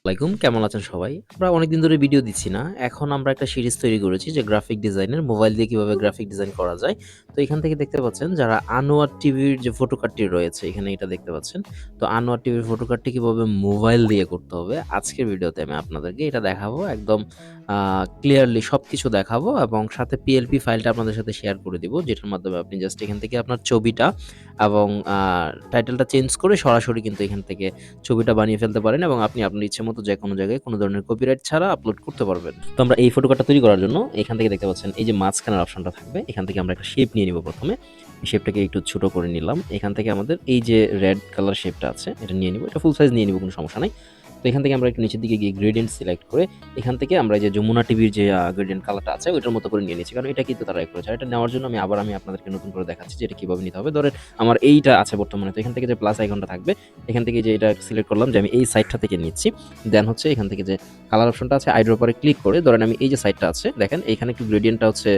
আসসালামাইকুম, কেমন আছেন সবাই? আমরা অনেকদিন ধরে ভিডিও দিচ্ছি না। এখন আমরা একটা সিরিজ তৈরি করেছি যে গ্রাফিক ডিজাইনের মোবাইল দিয়ে কিভাবে গ্রাফিক ডিজাইন করা যায়। তো এখান থেকে দেখতে পাচ্ছেন যারা আনোয়ার টিভির যে ফটো কার্ডটি রয়েছে এখানে এটা দেখতে পাচ্ছেন। তো আনোয়ার টিভির ফটো কার্ডটি কিভাবে মোবাইল দিয়ে করতে হবে আজকের ভিডিওতে আমি আপনাদেরকে এটা দেখাবো। একদম ক্লিয়ারলি সবকিছু দেখাবো এবং সাথে পিএলপি ফাইলটা আপনাদের সাথে শেয়ার করে দিব, যেটার মাধ্যমে আপনি জাস্ট এখান থেকে আপনার ছবিটা এবং টাইটেলটা চেঞ্জ করে সরাসরি কিন্তু এখান থেকে ছবিটা বানিয়ে ফেলতে পারেন এবং আপনি আপনার ইচ্ছেমতো যেকোনো জায়গায় কোনো ধরনের কপিরাইট ছাড়া আপলোড করতে পারবেন। তো আমরা এই ফটো কার্ডটা তৈরি করার জন্য এখান থেকে দেখতে পাচ্ছেন এই যে মাঝখানের অপশনটা থাকবে, এখান থেকে আমরা একটা শেপ নিয়ে নিব প্রথমে। এই শেপটাকে একটু ছোট করে নিলাম। এখান থেকে আমাদের এই যে রেড কালার শেপটা আছে এটা নিয়ে নিব। এটা ফুল সাইজ নিয়ে নিব, কোনো সমস্যা নাই। তো এখান থেকে আমরা একটু নিচের দিকে গিয়ে গ্রেডিয়েন্ট সিলেক্ট করে এখান থেকে আমরা যে যমুনা টিভির যে গ্রেডিয়েন্ট কালারটা আছে ওইটার মতো করে নিয়ে নিচ্ছি, কারণ এটা কিন্তু তারা করেছে। আর এটা নেওয়ার জন্য আমি আপনাদেরকে নতুন করে দেখাচ্ছি যে এটা কিভাবে নিতে হবে। ধরেন আমার এইটা আছে বর্তমানে, তো এখান থেকে যে প্লাস আইকনটা থাকবে এখান থেকে যে এটা সিলেক্ট করলাম যে আমি এই সাইডটা থেকে নিচ্ছি। দেন হচ্ছে এখান থেকে যে কালার অপশনটা আছে আইড্রপারে ক্লিক করে ধরেন আমি এই যে সাইডটা আছে দেখেন এখানে একটু গ্রেডিয়েন্টটা হচ্ছে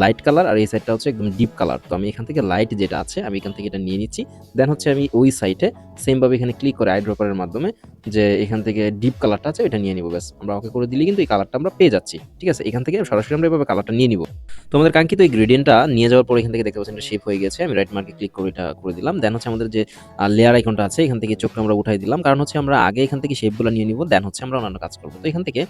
লাইট কালার আর এই সাইডটা হচ্ছে একদম ডিপ কালার। তো আমি এখান থেকে লাইট যেটা আছে আমি এখান থেকে এটা নিয়ে নিচ্ছি। দেন হচ্ছে আমি ওই সাইডে সেম ভাবে এখানে ক্লিক করে আইড্রপারের মাধ্যমে যে এখান থেকে ডিপ কালারটা আছে এটা নিয়ে নিব। ব্যাস আমরা ওকে করে দিলে কিন্তু এই কালারটা আমরা পেয়ে যাচ্ছি। ঠিক আছে, এখান থেকে সরাসরি আমরা এভাবে কালারটা নিয়ে নিব। তো আমাদের কাঙ্ক্ষিত এই গ্রেডিয়েন্টটা নিয়ে যাওয়ার পর এখান থেকে দেখতে পাচ্ছেন এটা শেপ হয়ে গেছে। আমি রাইট মার্কে ক্লিক করে এটা করে দিলাম। দেন হচ্ছে আমাদের যে লেয়ার আইকনটা আছে এখান থেকে চোখটা আমরা উঠাই দিলাম, কারণ হচ্ছে আমরা আগে এখান থেকে শেপগুলো নিয়ে নিব, দেন হচ্ছে আমরা অন্যান্য কাজ করবো। তো এখান থেকে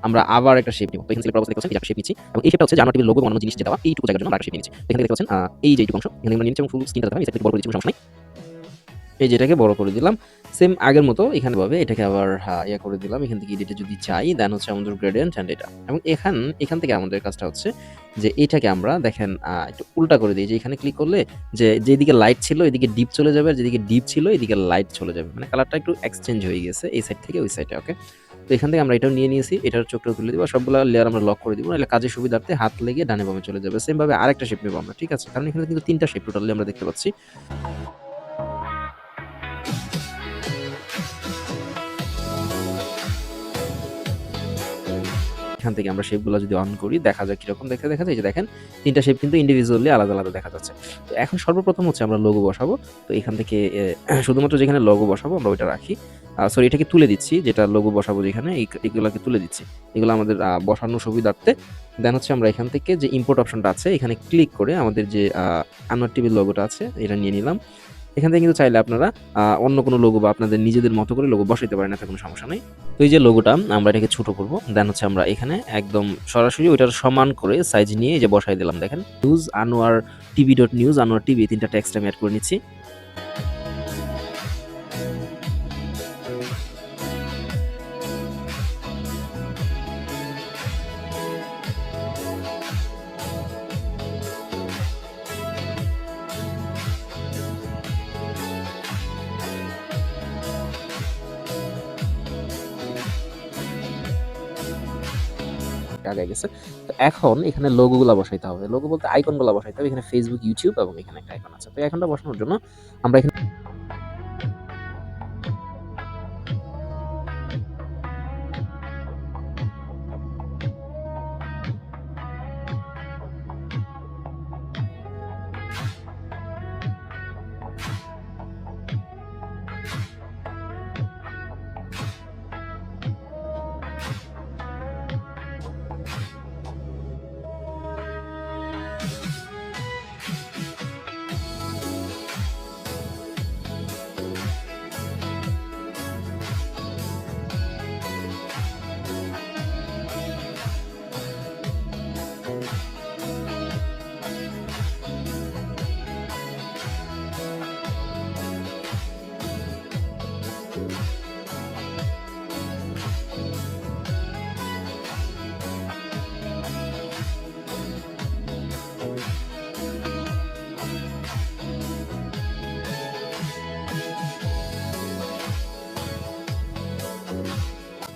আমরা আবার একটা শেপ নিব। তো এখান থেকে সিলেক্ট অবস্থা দেখতে পাচ্ছেন শেপ নিচ্ছি এবং এই শেপটা হচ্ছে জানোয়ার টিভির লোগো বানানো জিনিস যেটা এইটুকু জায়গার জন্য আমরা একটা শেপ নিচ্ছি। এখানে দেখতে পাচ্ছেন এই যে এইটুকু অংশ এখানে আমরা নিয়ে নিচ্ছি এবং ফুল স্ক্রিনটা আমি সেটা বড় করে দিচ্ছি, কোনো সমস্যা নাই। এই যেটাকে বড় করে দিলাম সেম আগের মতো এখানে ভাবে এটাকে আবার ইয়া করে দিলাম। এখান থেকে এডিটে যদি চাই দেন হচ্ছে আমাদের গ্রেডিয়েন্ট অ্যান্ড এটা এবং এখান থেকে আমাদের কাজটা হচ্ছে যে এটাকে আমরা দেখেন একটু উল্টা করে দিই। যে এখানে ক্লিক করলে যে যেদিকে লাইট ছিল এদিকে ডিপ চলে যাবে আর যেদিকে ডিপ ছিল এদিকে লাইট চলে যাবে, মানে কালারটা একটু এক্সচেঞ্জ হয়ে গেছে এই সাইড থেকে ওই সাইডে। ওকে, তো এখান থেকে আমরা এটাও নিয়ে নিয়েছি, এটার চোখটা তুলে দিব, সবগুলো লেয়ার আমরা লক করে দিব, নাহলে কাজের সুবিধার্থে হাত লেগে ডানে বামে চলে যাবে। সেম ভাবে আরেকটা শেপ নেবো আমরা। ঠিক আছে, কারণ এখানে কিন্তু ৩টা শেপ টোটালি আমরা দেখতে পাচ্ছি। এখান থেকে আমরা শেপগুলো যদি অন করি দেখা যায় কিরকম দেখা যায়। এই যে দেখেন ৩টা শেপ কিন্তু ইন্ডিভিজুয়ালি আলাদা আলাদা দেখা যাচ্ছে। তো এখন সর্বপ্রথম হচ্ছে আমরা লোগো বসাবো। তো এখান থেকে শুধুমাত্র যেখানে লোগো বসাবো আমরা ওইটা রাখি। সরি, এটাকে তুলে দিচ্ছি, যেটা লোগো বসাবো যেখানে এগুলাকে তুলে দিচ্ছি। এগুলো আমাদের বসানোর সুবিধার্থে। দেন হচ্ছে আমরা এখান থেকে যে ইম্পোর্ট অপশনটা আছে এখানে ক্লিক করে আমাদের যে আনোয়ার টিভির লোগোটা আছে এটা নিয়ে নিলাম। এখান থেকে কিন্তু চাইলে আপনারা অন্য কোনো লোগো বা আপনাদের নিজেদের মতো করে লোগো বসাইতে পারেন, এতে কোনো সমস্যা নেই। তো এই যে লোগোটা আমরা এটাকে ছোট করব, দেন হচ্ছে আমরা এখানে একদম সরাসরি ওইটার সমান করে সাইজ নিয়ে এই যে বসাই দিলাম। দেখেন news Anwar TV dot news Anwar TV ৩টা টেক্সট আমি অ্যাড করে নিচ্ছি। আগায় গেছে। তো এখন এখানে লোগোগুলা বসাইতে হবে। লোগো বলতে আইকনগুলা বসাইতে হবে। এখানে Facebook, YouTube এবং এখানে একটা আইকন আছে। তো এই আইকনটা বসানোর জন্য আমরা এখানে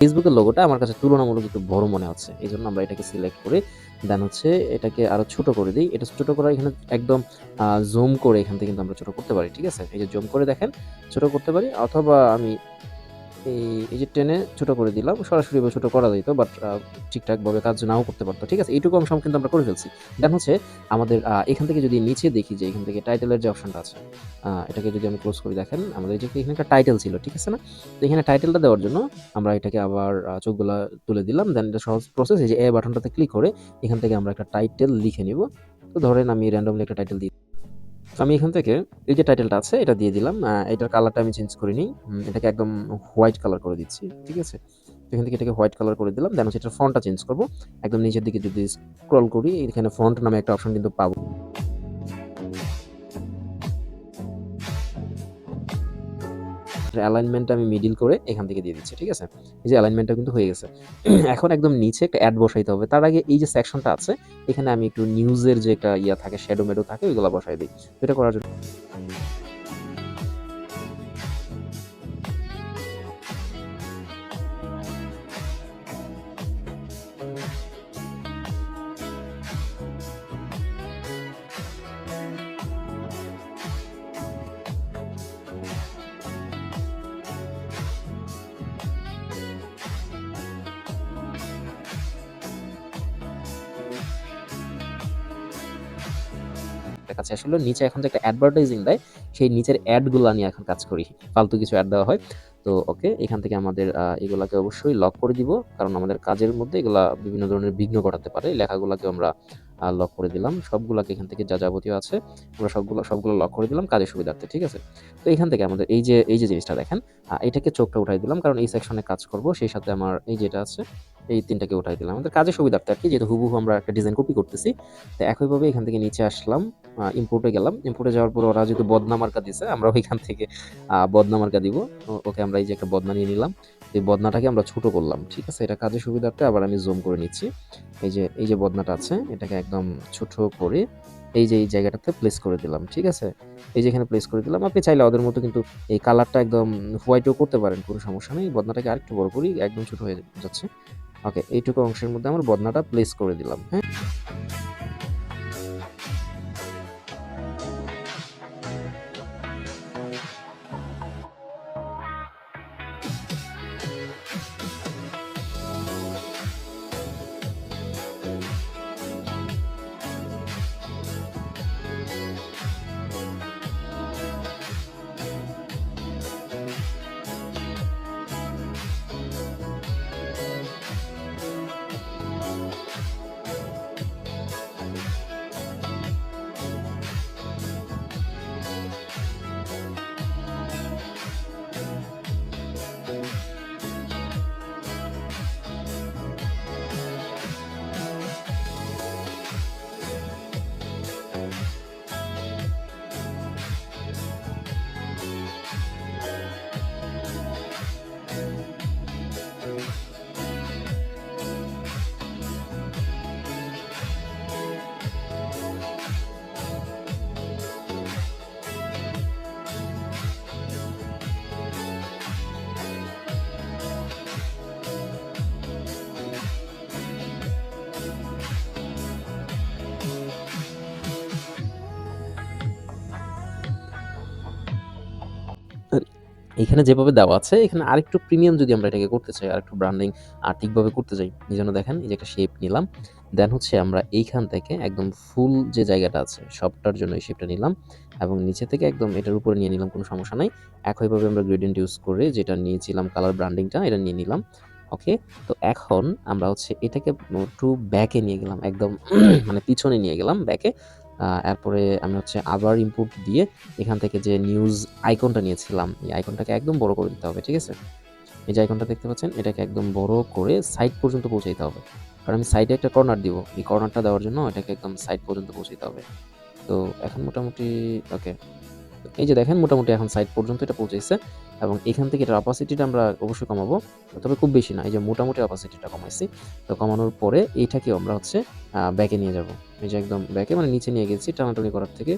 ফেসবুকের লোগোটা আমার কাছে তুলনামূলক একটু বড় মনে হচ্ছে। এজন্য আমরা এটাকে সিলেক্ট করে দেন হচ্ছে এটাকে আরো ছোট করে দেই। এটা ছোট করার এখানে একদম জুম করে এখান থেকে কিন্তু আমরা ছোট করতে পারি। ঠিক আছে? এই যে জুম করে দেখেন ছোট করতে পারি, অথবা আমি এই যে টেনে ছোট করে দিলাম। সরাসরি এভাবে ছোট করা যাইত, বাট ঠিকঠাকভাবে কাজ নাও করতে পারত। ঠিক আছে? এইটুকু অংশ কিন্তু আমরা করে ফেলছি। দেন হচ্ছে আমাদের এখান থেকে যদি নিচে দেখি যে এখান থেকে টাইটেলের যে অপশনটা আছে, এটাকে যদি আমি ক্লোজ করি, দেখেন আমাদের এই যে এখানে একটা টাইটেল ছিল। ঠিক আছে না? তো এখানে টাইটেলটা দেওয়ার জন্য আমরা এটাকে আবার চোখগুলা তুলে দিলাম। দেন এটা সহজ প্রসেস। এই যে এ বাটনটাতে ক্লিক করে এখান থেকে আমরা একটা টাইটেল লিখে নিব। তো ধরেন আমি র্যান্ডমলি একটা টাইটেল দিই। তো আমি এখান থেকে এই যে টাইটেলটা আছে এটা দিয়ে দিলাম। এটার কালারটা আমি চেঞ্জ করিনি। এটাকে একদম হোয়াইট কালার করে দিচ্ছি। ঠিক আছে? তো এখান থেকে এটাকে হোয়াইট কালার করে দিলাম। দেন হচ্ছে এটার ফন্টটা চেঞ্জ করব। একদম নিচের দিকে যদি স্ক্রল করি, এখানে ফন্ট নামে একটা অপশন কিন্তু পাবো। অ্যালাইনমেন্টটা আমি মিডল করে এখান থেকে দিয়ে দিচ্ছি। ঠিক আছে? এই যে অ্যালাইনমেন্টটা কিন্তু হয়ে গেছে। এখন একদম নিচে একটা অ্যাড বসাইতে হবে। তার আগে এই যে সেকশনটা আছে, এখানে আমি একটু নিউজের যে একটা ইয়া থাকে, শ্যাডো ম্যাডো থাকে, ওইগুলা বসাই দেই। তো এটা করার জন্য কাছে আসলে নিচে এখন যে একটা অ্যাডভার্টাইজিং দেয়, সেই নিচের অ্যাডগুলা নিয়ে এখন কাজ করি। ফালতু কিছু অ্যাড দেওয়া হয়। তো ওকে, এখান থেকে আমাদের এগুলাকে অবশ্যই লক করে দিব। কারণ আমাদের কাজের মধ্যে এগুলা বিভিন্ন ধরনের বিঘ্ন ঘটাতে পারে। লেখাগুলাকে আমরা লক করে দিলাম। সবগুলাকে এখান থেকে যা যাবতীয় আছে আমরা সবগুলো লক করে দিলাম কাজের সুবিধার্থে। ঠিক আছে? তো এখান থেকে আমাদের এই যে জিনিসটা দেখেন, এটাকে চোখটা উঠাই দিলাম। কারণ এই সেকশনে কাজ করব। সেই সাথে আমার এই যেটা আছে, এই ৩ টাকে উঠাই দিলাম। আমাদের কাজের সুবিধার্থে আরকি, যেহেতু হুবহু আমরা একটা ডিজাইন কপি করতেছি। তো একইভাবে এখান থেকে নিচে আসলাম। ইম্পোর্টে গেলাম। ইম্পোর্টে যাওয়ার পর ওরা যেহেতু বদনা মার্কা দিছে, আমরা ওইখান থেকে বদনা মার্কা দিব। ওকে, আমরা এই যে একটা বদনা নিয়ে নিলাম। এই বদনাটাকে আমরা ছোট করলাম। ঠিক আছে? এটা কাজের সুবিধার্থে আবার আমি জুম করে নিচ্ছি। এই যে বদনাটা আছে, এটাকে একদম ছোট করে এই জায়গাটাতে প্লেস করে দিলাম। ঠিক আছে? এই যে এখানে প্লেস করে দিলাম। আপনি চাইলে ওদের মতো কিন্তু এই কালারটা একদম হোয়াইটও করতে পারেন, কোনো সমস্যা নেই। বদনাটাকে আরেকটু বড় করি, একদম ছোট হয়ে যাচ্ছে। ওকে, এইটুকু অংশের মধ্যে আমার বদনাটা প্লেস করে দিলাম। হ্যাঁ? এখানে যেভাবে দেওয়া আছে, এখানে আরেকটু প্রিমিয়াম যদি আমরা এটাকে করতে চাই, আরেকটু ব্র্যান্ডিং ঠিকভাবে করতে চাই, এজন্য দেখেন এই যে একটা শেপ নিলাম। দেন হচ্ছে আমরা এইখান থেকে একদম ফুল যে জায়গাটা আছে সবটার জন্য এই শেপটা নিলাম এবং নিচে থেকে একদম এটার উপরে নিয়ে নিলাম, কোনো সমস্যা নাই। একইভাবে আমরা গ্রেডিয়েন্ট ইউজ করে যেটা নিয়েছিলাম কালার ব্র্যান্ডিংটা, এটা নিয়ে নিলাম। ওকে? তো এখন আমরা হচ্ছে এটাকে একটু ব্যাকে নিয়ে গেলাম, একদম মানে পিছনে নিয়ে গেলাম ব্যাকে। এরপরে আমি হচ্ছে আবার ইনপুট দিয়ে এখান থেকে যে নিউজ আইকনটা নিয়েছিলাম, এই আইকনটাকে একদম বড় করে দিতে হবে। ঠিক আছে? এই যে আইকনটা দেখতে পাচ্ছেন, এটাকে একদম বড় করে সাইড পর্যন্ত পৌঁছাইতে হবে। কারণ আমি সাইডে একটা কর্নার দিব। এই কর্নারটা দেওয়ার জন্য এটাকে একদম সাইড পর্যন্ত পৌঁছাইতে হবে। তো এখন মোটামুটি ওকে। এই যে দেখেন মোটামুটি এখন সাইড পর্যন্ত এটা পৌঁছাইছে এবং এখান থেকে এটার অপাসিটিটা আমরা অবশ্যই কমাবো। তবে খুব বেশি না। এই যে মোটামুটি অপাসিটিটা কমাইছি। তো কমানোর পরে এইটাকেও আমরা হচ্ছে ব্যাকে নিয়ে যাব। এই যে একদম ব্যাকে মানে নিচে নিয়ে গেছি টানাটানি করার থেকে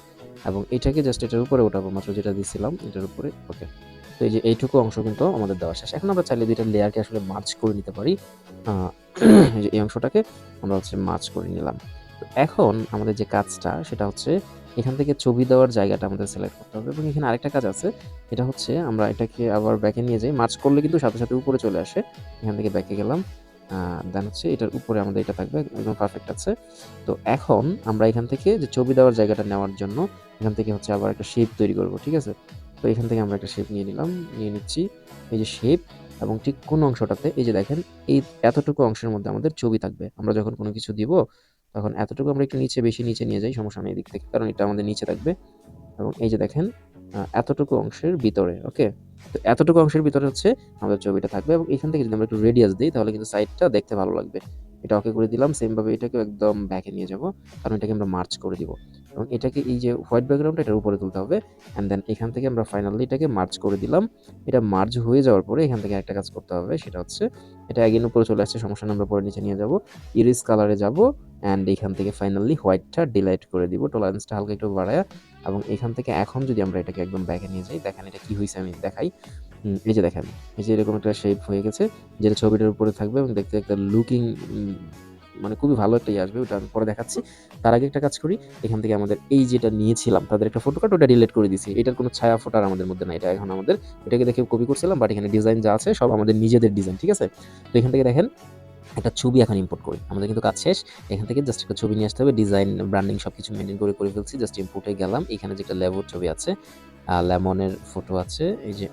এবং এটাকে জাস্ট এটার উপরে উঠাবো, মাত্র যেটা দিছিলাম এটার উপরে। ওকে। তো এই যে এইটুকু অংশ কিন্তু আমাদের দেওয়া শেষ। এখন আমরা চাইলে ২ টা লেয়ারকে আসলে মার্জ করে নিতে পারি। আ এই যে এই অংশটাকে আমরা হচ্ছে মার্জ করে নিলাম। তো এখন আমাদের যে কাজটা সেটা হচ্ছে এখান থেকে ছবি দেওয়ার জায়গাটা আমাদের সিলেক্ট করতে হবে এবং এখানে আরেকটা কাজ আছে। এটা হচ্ছে আমরা এটাকে আবার ব্যাকে নিয়ে যাই। মার্জ করলে কিন্তু সাথে, সাথে উপরে চলে আসে। এখান থেকে ব্যাকে গেলাম। দেন হচ্ছে এটার উপরে আমাদের এটা থাকবে। একদম পারফেক্ট আছে। তো এখন আমরা এখান থেকে যে ছবি দেওয়ার জায়গাটা নেওয়ার জন্য এখান থেকে হচ্ছে আবার একটা শেপ তৈরি করব। ঠিক আছে? তো এখান থেকে আমরা একটা শেপ নিয়ে নিলাম। নিয়ে নিচ্ছি। এই যে শেপ এবং ঠিক কোন অংশটাতে এই যে দেখেন এই এতটুকু অংশের মধ্যে আমাদের ছবি থাকবে। আমরা যখন কোনো কিছু দিব তখন এতটুকু আমরা একটু নিচে বেশি নিচে নিয়ে যাই, সমস্যা নেই এদিক থেকে। কারণ এটা আমাদের নিচে থাকবে এবং এই যে দেখেন এতটুকু অংশের ভিতরে, ওকে? তো এতটুকু অংশের ভিতরে হচ্ছে আমাদের ছবিটা থাকবে এবং এখান থেকে যদি আমরা একটু রেডিয়াস দেই তাহলে কিন্তু সাইডটা দেখতে ভালো লাগবে। এটা ওকে করে দিলাম। সেম ভাবে এটাকেও একদম ব্যাকে নিয়ে যাব। কারণ এটাকে আমরা মার্জ করে দিব। এবং এটাকে এই যে হোয়াইট ব্যাকগ্রাউন্ডটা এটার উপরে তুলতে হবে। অ্যান্ড দেন এখান থেকে আমরা ফাইনালি এটাকে মার্জ করে দিলাম। এটা মার্জ হয়ে যাওয়ার পরে এখান থেকে একটা কাজ করতে হবে। সেটা হচ্ছে এটা এগেইন উপরে চলে আসছে, সমস্যা নেই, আমরা পরে নিচে নিয়ে যাব। ইরিস কালারে যাব অ্যান্ড এখান থেকে ফাইনালি হোয়াইটটা ডিলাইট করে দিব। টলারেন্সটা হালকা একটু বাড়ায়া এবং এখান থেকে এখন যদি আমরা এটাকে একদম ব্যাকে নিয়ে যাই, দেখেন এটা কি হইছে আমি দেখাই। এই যে দেখেন, এই যে এরকম একটা শেপ হয়ে গেছে যেটা ছবিটার উপরে থাকবে এবং দেখতে একটা লুকিং মানে খুবই ভালো একটা আসবে। ওটা আমি পরে দেখাচ্ছি। তার আগে একটা কাজ করি, এখান থেকে আমাদের এই যেটা নিয়েছিলাম তাদের একটা ফটো কাট ওটা ডিলিট করে দিছি। এটার কোনো ছায়া ফোটা আর আমাদের মধ্যে নাই। এটা এখন আমাদের এটাকে দেখে কপি করছিলাম বাট এখানে ডিজাইন যা আছে সব আমাদের নিজেদের ডিজাইন। ঠিক আছে? তো এখান থেকে দেখেন একটা ছবি এখন ইম্পোর্ট করি। আমাদের কিন্তু কাজ শেষ। এখান থেকে জাস্ট একটা ছবি নিয়ে আসতে হবে। ডিজাইন, ব্র্যান্ডিং সবকিছু মেইনটেইন করে ফেলছি। জাস্ট ইম্পোর্টে গেলাম। এখানে যে একটা লেবুর ছবি আছে, লেমনের ফটো আছে।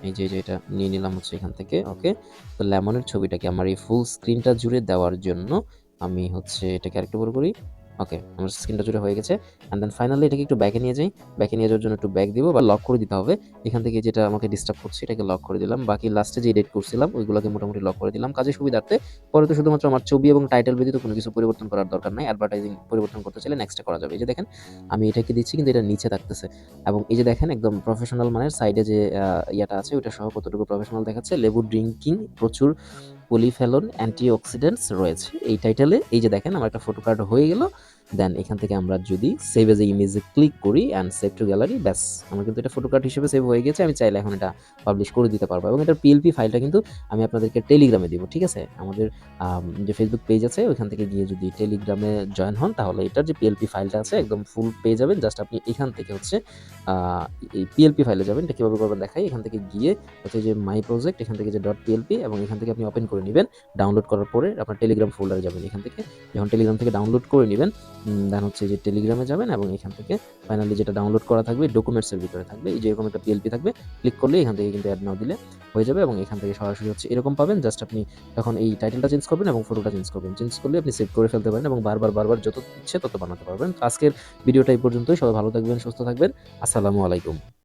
এই যে এটা নিয়ে নিলাম হচ্ছে এখান থেকে। ওকে? তো লেমনের ছবিটাকে আমার এই ফুল স্ক্রিনটা জুড়ে দেওয়ার জন্য আমি হচ্ছে এটাকে আরেকটু বড় করি। ওকে, আমার স্ক্রিনটা জুড়ে হয়ে গেছে। অ্যান্ড দেন ফাইনালি এটাকে একটু ব্যাকে নিয়ে যাই। ব্যাকে নিয়ে যাওয়ার জন্য একটু ব্যাক দিব বা লক করে দিতে হবে। এখান থেকে যেটা আমাকে ডিস্টার্ব করছে এটাকে লক করে দিলাম। বাকি লাস্টে যে এডিট করছিলাম ওইগুলোকে মোটামুটি লক করে দিলাম কাজের সুবিধার্থে। পরে তো শুধুমাত্র আমার ছবি এবং টাইটেল ব্যতীত কোনো কিছু পরিবর্তন করার দরকার নাই। অ্যাডভার্টাইজিং পরিবর্তন করতে চাইলে নেক্সটে করা যাবে। এই যে দেখেন আমি এটাকে দিচ্ছি কিন্তু এটা নিচে থাকতেছে। এবং এই যে দেখেন একদম প্রফেশনাল মানের সাইডে যে ইয়াটা আছে ওইটা সহ কতটুকু প্রফেশনাল দেখাচ্ছে। লেবু ড্রিংকিং, প্রচুর পলিফেনল অ্যান্টিঅক্সিডেন্টস রয়েছে এই টাইটেলে। এই যে দেখেন আমার একটা ফটো কার্ড হয়ে গেল। দেন এখান থেকে আমরা যদি সেভ এজ এ ইমেজে ক্লিক করি অ্যান্ড সেভ টু গ্যালারি, ব্যাস আমার কিন্তু এটা ফটো কার্ড হিসেবে সেভ হয়ে গেছে। আমি চাইলে এখন এটা পাবলিশ করে দিতে পারবো এবং এটার পিএলপি ফাইলটা কিন্তু আমি আপনাদেরকে টেলিগ্রামে দিব। ঠিক আছে? আমাদের যে ফেসবুক পেজ আছে ওইখান থেকে গিয়ে যদি টেলিগ্রামে জয়েন হন তাহলে এটার যে পিএলপি ফাইলটা আছে একদম ফুল পেয়ে যাবেন। জাস্ট আপনি এখান থেকে হচ্ছে এই পিএলপি ফাইলে যাবেন। এটা কীভাবে করবেন দেখাই। এখান থেকে গিয়ে হচ্ছে যে মাই প্রজেক্ট, এখান থেকে যে ডট পিএলপি এবং এখান থেকে আপনি ওপেন করে নেবেন। ডাউনলোড করার পরে আপনার টেলিগ্রাম ফোল্ডারে যাবেন। এখান থেকে যখন টেলিগ্রাম থেকে ডাউনলোড করে নেবেন দেন হচ্ছে যে টেলিগ্রামে যাবেন এবং এখান থেকে ফাইনালি যেটা ডাউনলোড করা থাকবে ডকুমেন্টসের ভিতরে থাকবে। এই যে এরকম একটা পিএলপি থাকবে, ক্লিক করলে এখান থেকে কিন্তু অ্যাড নাও দিলে হয়ে যাবে এবং এখান থেকে সরাসরি হচ্ছে এরকম পাবেন। জাস্ট আপনি তখন এই টাইটেলটা চেঞ্জ করবেন এবং ফটোটা চেঞ্জ করবেন। চেঞ্জ করলে আপনি সেভ করে ফেলতে পারেন এবং বারবার যত ইচ্ছে তত বানাতে পারবেন। তো আজকের ভিডিওটা এই পর্যন্তই। সবাই ভালো থাকবেন, সুস্থ থাকবেন। আসসালামু আলাইকুম।